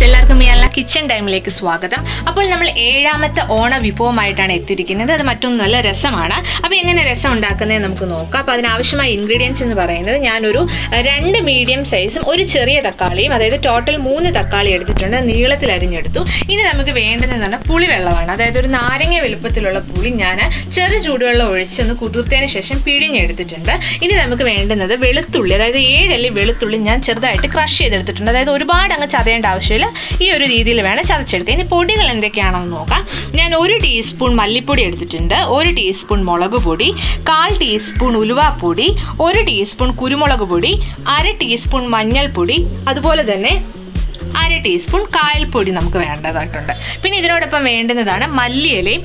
Friends, എല്ലാവർക്കും മിയാൽന kitchen ടൈമിലേക്ക് സ്വാഗതം. അപ്പോൾ നമ്മൾ ഏഴാമത്തെ ഓണ വിഭവമായിട്ടാണ് എത്തിയിരിക്കുന്നത്. അത് മറ്റൊന്നുമല്ല, രസമാണ്. അപ്പോൾ എങ്ങനെ രസം ഉണ്ടാക്കുന്നത് നമുക്ക് നോക്കാം. അപ്പോൾ അതിനാവശ്യമായ ഇൻഗ്രീഡിയൻസ് എന്ന് പറയുന്നത് ഞാനൊരു 2 മീഡിയം സൈസും ഒരു ചെറിയ തക്കാളിയും, അതായത് ടോട്ടൽ 3 തക്കാളി എടുത്തിട്ടുണ്ട്, നീളത്തിൽ അരിഞ്ഞെടുത്തു. ഇനി നമുക്ക് വേണ്ടതെന്ന് പറഞ്ഞാൽ പുളിവെള്ളമാണ്. അതായത് ഒരു നാരങ്ങ വലുപ്പത്തിലുള്ള പുളി ഞാൻ ചെറു ചൂടുവെള്ളം ഒഴിച്ചൊന്ന് കുതിർത്തതിന് ശേഷം പിഴിഞ്ഞെടുത്തിട്ടുണ്ട്. ഇനി നമുക്ക് വേണ്ടുന്നത് വെളുത്തുള്ളി, അതായത് 7 അല്ലി വെളുത്തുള്ളി ഞാൻ ചെറുതായിട്ട് ക്രഷ് ചെയ്തെടുത്തിട്ടുണ്ട്. അതായത് ഒരുപാട് അങ്ങ് ചതയേണ്ട ആവശ്യമില്ല, ഈ ഒരു രീതിയിൽ വേണം ചതച്ചെടുക്കുക. ഇനി പൊടികൾ എന്തൊക്കെയാണെന്ന് നോക്കാം. ഞാൻ 1 ടീസ്പൂൺ മല്ലിപ്പൊടി എടുത്തിട്ടുണ്ട്, 1 ടീസ്പൂൺ മുളക് പൊടി, 1/4 ടീസ്പൂൺ ഉലുവാപ്പൊടി, 1 ടീസ്പൂൺ കുരുമുളക് പൊടി, 1/2 ടീസ്പൂൺ മഞ്ഞൾപ്പൊടി, അതുപോലെ തന്നെ 1/2 ടീസ്പൂൺ കായൽപ്പൊടി നമുക്ക് വേണ്ടതായിട്ടുണ്ട്. പിന്നെ ഇതിനോടൊപ്പം വേണ്ടുന്നതാണ് മല്ലിയിലയും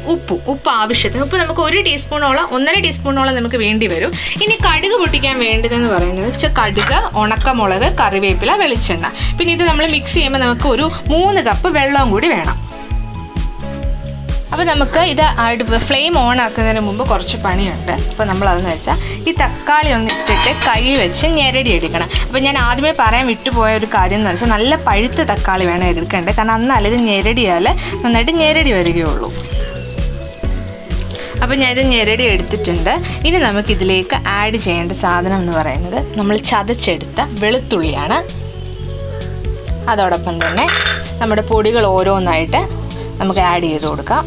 ഉപ്പ് ആവശ്യത്തിന്. ഉപ്പ് നമുക്ക് 1 ടീസ്പൂണോളം 1.5 ടീസ്പൂണോളം നമുക്ക് വേണ്ടി വരും. ഇനി കടുക് പൊട്ടിക്കാൻ വേണ്ടതെന്ന് പറയുന്നത് കടുക്, ഉണക്കമുളക്, കറിവേപ്പില, വെളിച്ചെണ്ണ. പിന്നെ ഇത് നമ്മൾ മിക്സ് ചെയ്യുമ്പോൾ നമുക്ക് ഒരു 3 കപ്പ് വെള്ളവും കൂടി വേണം. അപ്പോൾ നമുക്ക് ഇത് ഫ്ലെയിം ഓൺ ആക്കുന്നതിന് മുമ്പ് കുറച്ച് പണിയുണ്ട്. അപ്പോൾ നമ്മളതെന്ന് വെച്ചാൽ ഈ തക്കാളി ഒന്ന് ഇട്ടിട്ട് കൈ വെച്ച് ഞെരടി എടുക്കണം. അപ്പോൾ ഞാൻ ആദ്യമേ പറയാൻ വിട്ടുപോയ ഒരു കാര്യം എന്ന് വെച്ചാൽ നല്ല പഴുത്ത തക്കാളി വേണം എടുക്കേണ്ടത്, കാരണം എന്നാൽ ഇത് ഞെരടിയാൽ നന്നായിട്ട് ഞെരടി വരികയുള്ളൂ. അപ്പോൾ ഞാനിത് ഞെരടി എടുത്തിട്ടുണ്ട്. ഇനി നമുക്കിതിലേക്ക് ആഡ് ചെയ്യേണ്ട സാധനം എന്ന് പറയുന്നത് നമ്മൾ ചതച്ചെടുത്ത വെളുത്തുള്ളിയാണ്. അതോടൊപ്പം തന്നെ നമ്മുടെ പൊടികൾ ഓരോന്നായിട്ട് നമുക്ക് ആഡ് ചെയ്ത് കൊടുക്കാം.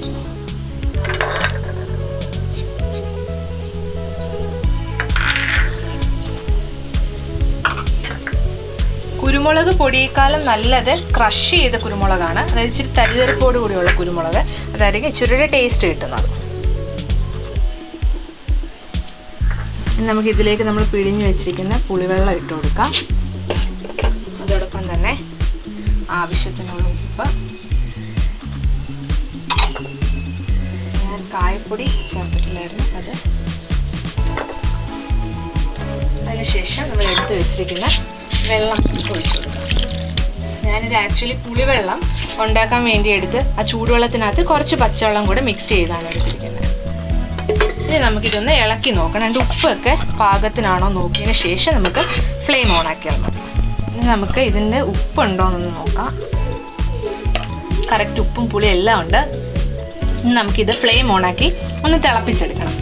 കുരുമുളക് പൊടിയേക്കാളും നല്ലത് ക്രഷ് ചെയ്ത കുരുമുളകാണ്, അതായത് ഇച്ചിരി തരിതരിപ്പോട് കൂടിയുള്ള കുരുമുളക്, അതായിരിക്കും ഇച്ചിരിയുടെ ടേസ്റ്റ് കിട്ടുന്നത്. നമുക്കിതിലേക്ക് നമ്മൾ പിഴിഞ്ഞ് വെച്ചിരിക്കുന്ന പുളിവെള്ളം ഇട്ട് കൊടുക്കാം. അതോടൊപ്പം തന്നെ ആവശ്യത്തിനുള്ള ഉപ്പ്, ഞാൻ കായപ്പൊടി ചേർത്തിട്ടില്ലായിരുന്നു, അതിനുശേഷം നമ്മൾ എടുത്ത് വെച്ചിരിക്കുന്ന വെള്ളം ഒഴിച്ചു കൊടുക്കാം. ഞാനിത് ആക്ച്വലി പുളിവെള്ളം ഉണ്ടാക്കാൻ വേണ്ടി എടുത്ത് ആ ചൂടുവെള്ളത്തിനകത്ത് കുറച്ച് പച്ചവെള്ളം കൂടെ മിക്സ് ചെയ്താണ് എടുത്തിരിക്കുന്നത്. ഇനി നമുക്കിതൊന്ന് ഇളക്കി നോക്കണം. അതിൻ്റെ ഉപ്പൊക്കെ പാകത്തിനാണോ നോക്കിയതിന് ശേഷം നമുക്ക് ഫ്ലെയിം ഓൺ ആക്കിയാൽ മതി. ഇനി നമുക്ക് ഇതിൻ്റെ ഉപ്പുണ്ടോ എന്നൊന്ന് നോക്കാം. കറക്റ്റ് ഉപ്പും പുളിയും എല്ലാം ഉണ്ട്. ഇനി നമുക്കിത് ഫ്ലെയിം ഓണാക്കി ഒന്ന് തിളപ്പിച്ചെടുക്കണം.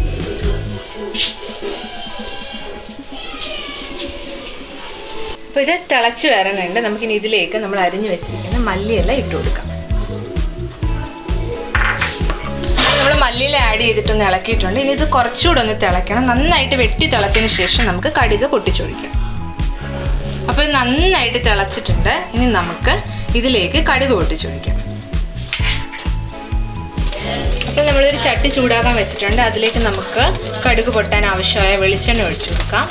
അപ്പോൾ ഇത് തിളച്ച് വരണുണ്ട്. നമുക്കിനി ഇതിലേക്ക് നമ്മൾ അരിഞ്ഞു വെച്ചിരിക്കുന്ന മല്ലിയില ഇട്ട് കൊടുക്കാം. നമ്മൾ മല്ലിയില ആഡ് ചെയ്തിട്ടൊന്ന് ഇളക്കിയിട്ടുണ്ട്. ഇനി ഇത് കുറച്ചുകൂടെ ഒന്ന് തിളയ്ക്കണം. നന്നായിട്ട് വെട്ടി തിളച്ചതിന് ശേഷം നമുക്ക് കടുക് പൊട്ടിച്ചൊഴിക്കാം. അപ്പോൾ ഇത് നന്നായിട്ട് തിളച്ചിട്ടുണ്ട്. ഇനി നമുക്ക് ഇതിലേക്ക് കടുക് പൊട്ടിച്ചൊഴിക്കാം. അപ്പോൾ നമ്മളൊരു ചട്ടി ചൂടാക്കാൻ വെച്ചിട്ടുണ്ട്. അതിലേക്ക് നമുക്ക് കടുക് പൊട്ടാൻ ആവശ്യമായ വെളിച്ചെണ്ണ ഒഴിച്ചു കൊടുക്കാം.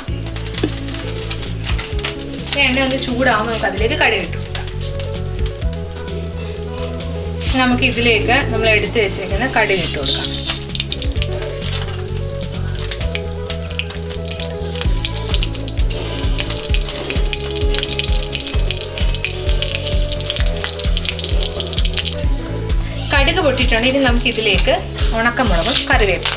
എണ്ണ ഒന്ന് ചൂടാകുമ്പോൾ നമുക്ക് അതിലേക്ക് കടുക് ഇട്ട് കൊടുക്കാം. നമുക്ക് ഇതിലേക്ക് നമ്മൾ എടുത്ത് വെച്ചിരിക്കുന്ന കടുക് ഇട്ട് കൊടുക്കാം. കടുക് പൊട്ടിയിട്ടുണ്ട്. ഇനി നമുക്ക് ഇതിലേക്ക് ഉണക്കമുളകും കറിവേപ്പില,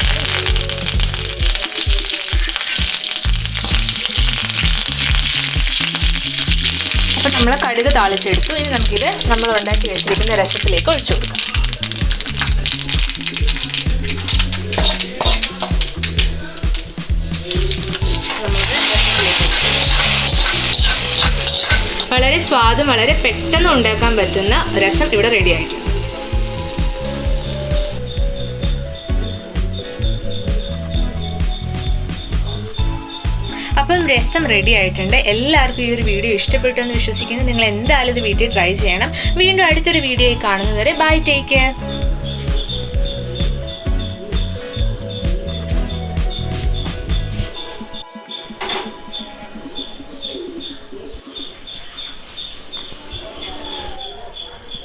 അപ്പോൾ നമ്മൾ കടുക് താളിച്ചെടുത്തു. ഇനി നമുക്കിത് നമ്മൾ ഉണ്ടാക്കി വെച്ചിരിക്കുന്ന രസത്തിലേക്ക് ഒഴിച്ചു കൊടുക്കാം. വളരെ സ്വാദും വളരെ പെട്ടെന്ന് ഉണ്ടാക്കാൻ പറ്റുന്ന രസം ഇവിടെ റെഡി ആയിട്ടുണ്ട്. അപ്പം രസം റെഡി ആയിട്ടുണ്ട്. എല്ലാവർക്കും ഈ ഒരു വീഡിയോ ഇഷ്ടപ്പെട്ടു എന്ന് വിശ്വസിക്കുന്നു. നിങ്ങൾ എന്തായാലും ഇത് വീട്ടിൽ ട്രൈ ചെയ്യണം. വീണ്ടും അടുത്തൊരു വീഡിയോയിൽ കാണുന്നതുവരെ ബൈ, ടേക്ക് കെയർ.